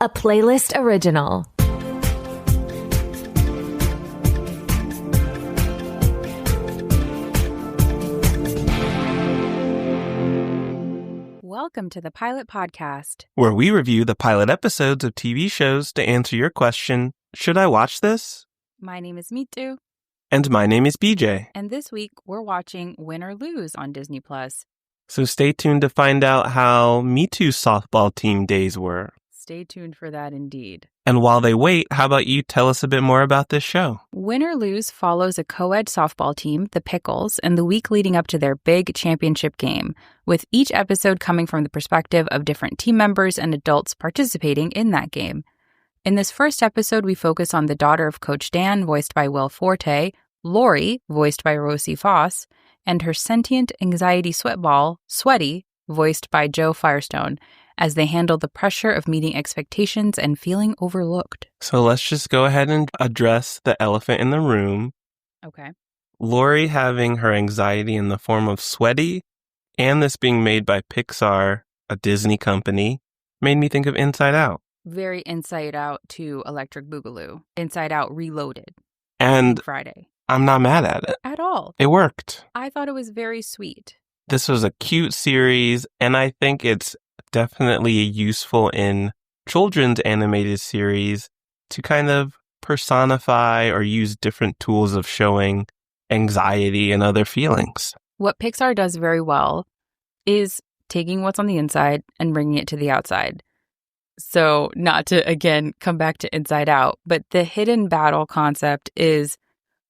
a Playlyst original. Welcome to the Pilot Podcast, where we review the pilot episodes of TV shows to answer your question, should I watch this? My name is Mitu. And my name is BJ. And this week, we're watching Win or Lose on Disney+. So stay tuned to find out how Mitu's softball team days were. Stay tuned for that indeed. And while they wait, how about you tell us a bit more about this show? Win or Lose follows a co-ed softball team, the Pickles, in the week leading up to their big championship game, with each episode coming from the perspective of different team members and adults participating in that game. In this first episode, we focus on the daughter of Coach Dan, voiced by Will Forte, Lori, voiced by Rosie Foss, and her sentient anxiety sweatball, Sweaty, voiced by Joe Firestone, as they handle the pressure of meeting expectations and feeling overlooked. So let's just go ahead and address the elephant in the room. Okay. Lori having her anxiety in the form of Sweaty, and this being made by Pixar, a Disney company, made me think of Inside Out. Very Inside Out to Electric Boogaloo. Inside Out Reloaded. And Friday. I'm not mad at it. At all. It worked. I thought it was very sweet. This was a cute series, and I think it's definitely useful in children's animated series to kind of personify or use different tools of showing anxiety and other feelings. What Pixar does very well is taking what's on the inside and bringing it to the outside. So not to, again, come back to Inside Out, but the hidden battle concept is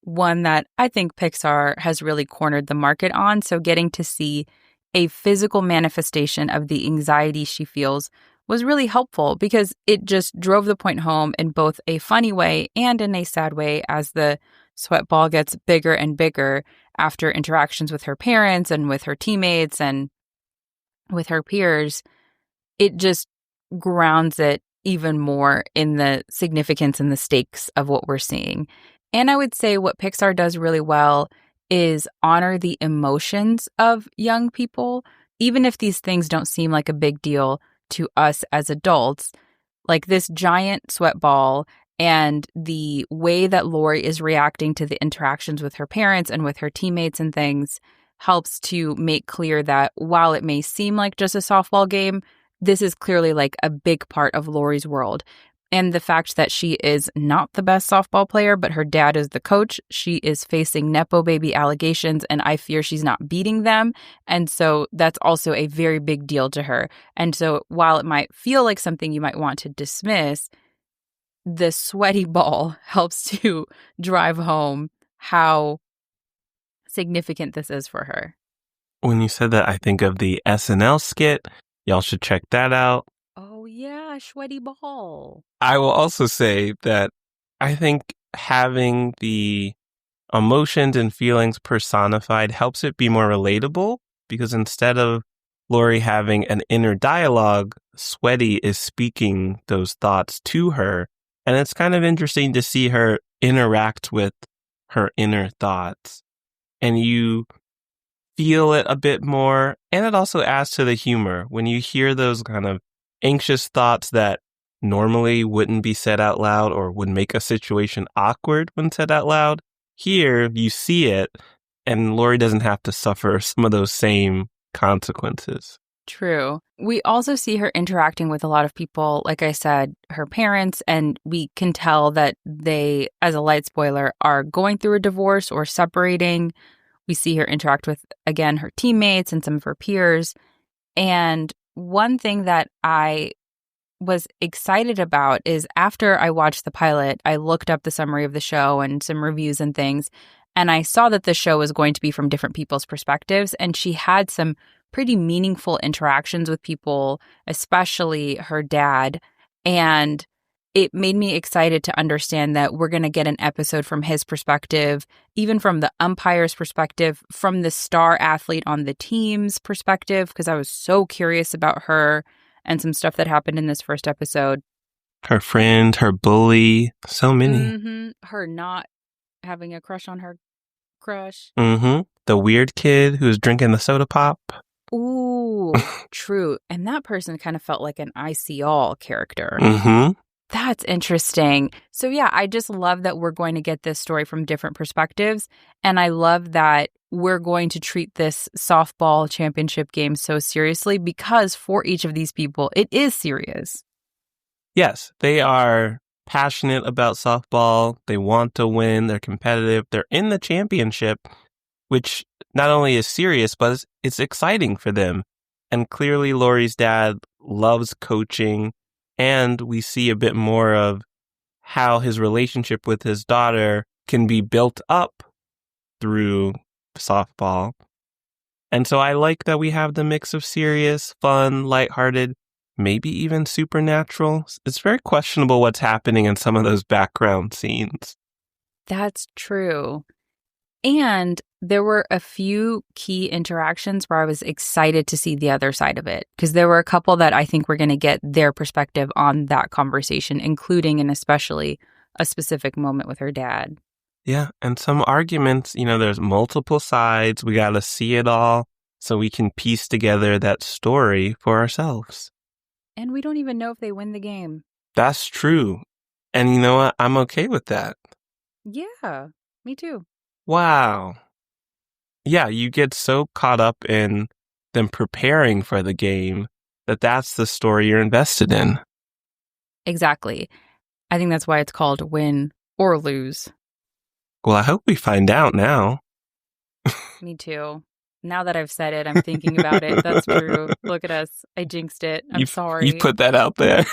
one that I think Pixar has really cornered the market on. So getting to see a physical manifestation of the anxiety she feels was really helpful because it just drove the point home in both a funny way and in a sad way as the sweat ball gets bigger and bigger after interactions with her parents and with her teammates and with her peers. It just grounds it even more in the significance and the stakes of what we're seeing. And I would say what Pixar does really well is honor the emotions of young people, even if these things don't seem like a big deal to us as adults. Like this giant sweat ball and the way that Lori is reacting to the interactions with her parents and with her teammates and things helps to make clear that while it may seem like just a softball game, this is clearly like a big part of Lori's world. And the fact that she is not the best softball player, but her dad is the coach, she is facing Nepo baby allegations, and I fear she's not beating them. And so that's also a very big deal to her. And so while it might feel like something you might want to dismiss, the sweaty ball helps to drive home how significant this is for her. When you said that, I think of the SNL skit. Y'all should check that out. Oh, yeah, sweaty ball. I will also say that I think having the emotions and feelings personified helps it be more relatable because instead of Lori having an inner dialogue, Sweaty is speaking those thoughts to her. And it's kind of interesting to see her interact with her inner thoughts. And you feel it a bit more. And it also adds to the humor when you hear those kind of anxious thoughts that normally wouldn't be said out loud or would make a situation awkward when said out loud. Here, you see it, and Lori doesn't have to suffer some of those same consequences. True. We also see her interacting with a lot of people, like I said, her parents, and we can tell that they, as a light spoiler, are going through a divorce or separating. We see her interact with, again, her teammates and some of her peers. And one thing that I was excited about is after I watched the pilot, I looked up the summary of the show and some reviews and things, and I saw that the show was going to be from different people's perspectives, and she had some pretty meaningful interactions with people, especially her dad, and it made me excited to understand that we're going to get an episode from his perspective, even from the umpire's perspective, from the star athlete on the team's perspective, because I was so curious about her and some stuff that happened in this first episode. Her friend, her bully, so many. Mm-hmm. Her not having a crush on her crush. Mm-hmm. The weird kid who's drinking the soda pop. Ooh, true. And that person kind of felt like an I see all character. Mm-hmm. That's interesting. So yeah, I just love that we're going to get this story from different perspectives. And I love that we're going to treat this softball championship game so seriously because for each of these people, it is serious. Yes, they are passionate about softball. They want to win. They're competitive. They're in the championship, which not only is serious, but it's exciting for them. And clearly, Lori's dad loves coaching. And we see a bit more of how his relationship with his daughter can be built up through softball. And so I like that we have the mix of serious, fun, lighthearted, maybe even supernatural. It's very questionable what's happening in some of those background scenes. That's true. And there were a few key interactions where I was excited to see the other side of it, because there were a couple that I think we're going to get their perspective on that conversation, including and especially a specific moment with her dad. Yeah, and some arguments, there's multiple sides. We got to see it all so we can piece together that story for ourselves. And we don't even know if they win the game. That's true. And you know what? I'm okay with that. Yeah, me too. Wow. Yeah, you get so caught up in them preparing for the game that's the story you're invested in. Exactly. I think that's why it's called Win or Lose. Well, I hope we find out now. Me too. Now that I've said it, I'm thinking about it. That's true. Look at us. I jinxed it. I'm sorry. You put that out there.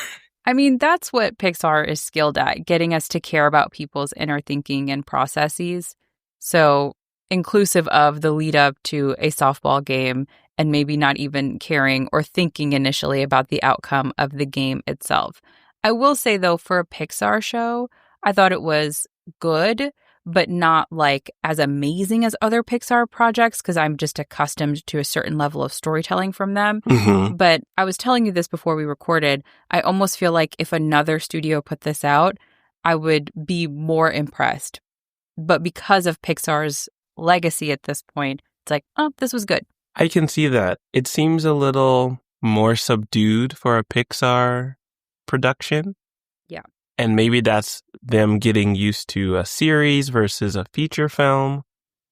I mean, that's what Pixar is skilled at, getting us to care about people's inner thinking and processes. So inclusive of the lead up to a softball game and maybe not even caring or thinking initially about the outcome of the game itself. I will say, though, for a Pixar show, I thought it was good, but not like as amazing as other Pixar projects because I'm just accustomed to a certain level of storytelling from them. Mm-hmm. But I was telling you this before we recorded. I almost feel like if another studio put this out, I would be more impressed. But because of Pixar's legacy at this point, it's like, oh, this was good. I can see that. It seems a little more subdued for a Pixar production. Yeah. And maybe that's them getting used to a series versus a feature film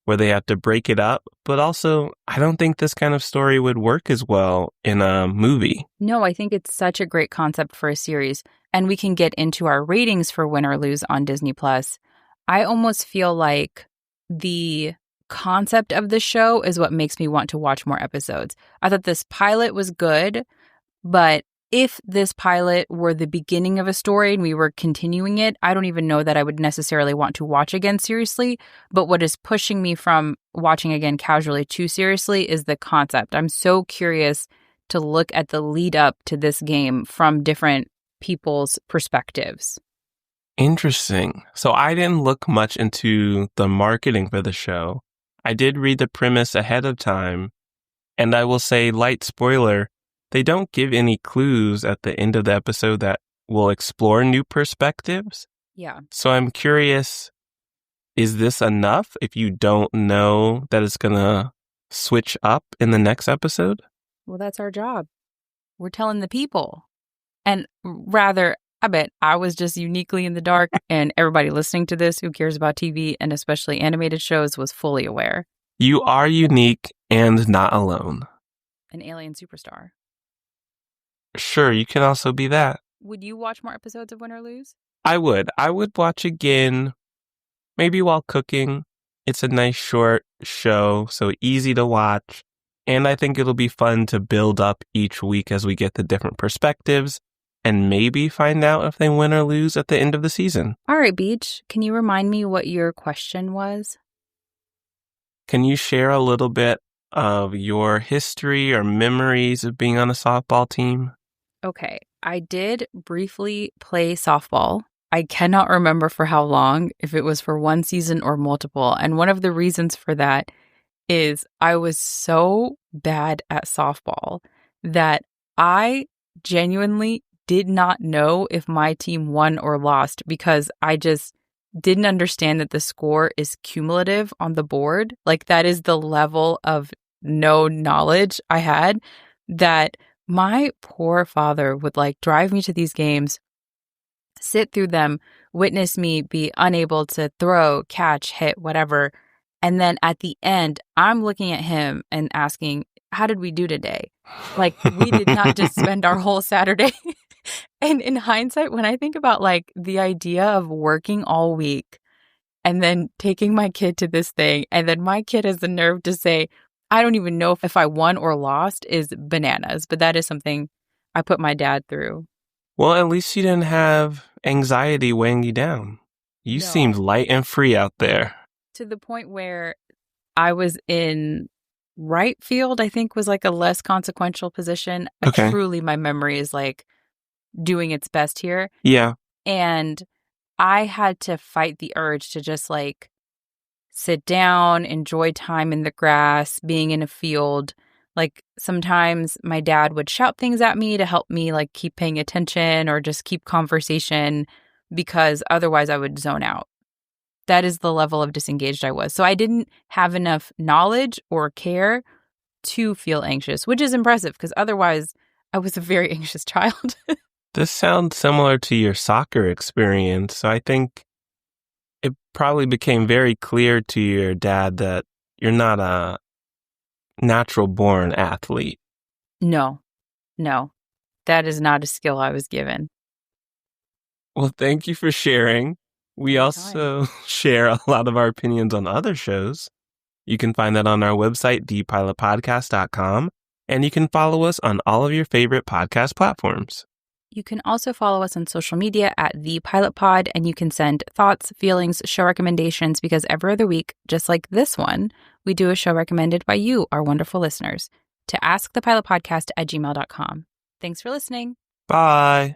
where they have to break it up. But also, I don't think this kind of story would work as well in a movie. No, I think it's such a great concept for a series. And we can get into our ratings for Win or Lose on Disney+. I almost feel like the concept of the show is what makes me want to watch more episodes. I thought this pilot was good, but if this pilot were the beginning of a story and we were continuing it, I don't even know that I would necessarily want to watch again seriously. But what is pushing me from watching again casually too seriously is the concept. I'm so curious to look at the lead up to this game from different people's perspectives. Interesting. So I didn't look much into the marketing for the show. I did read the premise ahead of time. And I will say, light spoiler, they don't give any clues at the end of the episode that will explore new perspectives. Yeah. So I'm curious, is this enough if you don't know that it's going to switch up in the next episode? Well, that's our job. We're telling the people. And rather, I bet I was just uniquely in the dark and everybody listening to this who cares about TV and especially animated shows was fully aware. You are unique and not alone. An alien superstar. Sure, you can also be that. Would you watch more episodes of Win or Lose? I would. I would watch again, maybe while cooking. It's a nice short show, so easy to watch. And I think it'll be fun to build up each week as we get the different perspectives and maybe find out if they win or lose at the end of the season. All right, Beach. Can you remind me what your question was? Can you share a little bit of your history or memories of being on a softball team? Okay, I did briefly play softball. I cannot remember for how long, if it was for one season or multiple. And one of the reasons for that is I was so bad at softball that I genuinely did not know if my team won or lost because I just didn't understand that the score is cumulative on the board. Like that is the level of no knowledge I had, that my poor father would like drive me to these games, sit through them, witness me be unable to throw, catch, hit, whatever. And then at the end, I'm looking at him and asking, how did we do today? Like, we did not just spend our whole Saturday. And in hindsight, when I think about like the idea of working all week and then taking my kid to this thing, and then my kid has the nerve to say, I don't even know if I won or lost, is bananas. But that is something I put my dad through. Well, at least you didn't have anxiety weighing you down. You seemed light and free out there. To the point where I was in right field, I think was like a less consequential position. Okay. Truly, my memory is like doing its best here. Yeah. And I had to fight the urge to just like sit down, enjoy time in the grass, being in a field. Like sometimes my dad would shout things at me to help me like keep paying attention or just keep conversation, because otherwise I would zone out. That is the level of disengaged I was. So I didn't have enough knowledge or care to feel anxious, which is impressive because otherwise I was a very anxious child. This sounds similar to your soccer experience. So I think it probably became very clear to your dad that you're not a natural born athlete. No. That is not a skill I was given. Well, thank you for sharing. We also share a lot of our opinions on other shows. You can find that on our website, thepilotpodcast.com, and you can follow us on all of your favorite podcast platforms. You can also follow us on social media at The Pilot Pod, and you can send thoughts, feelings, show recommendations, because every other week, just like this one, we do a show recommended by you, our wonderful listeners, to askthepilotpodcast@gmail.com. Thanks for listening. Bye.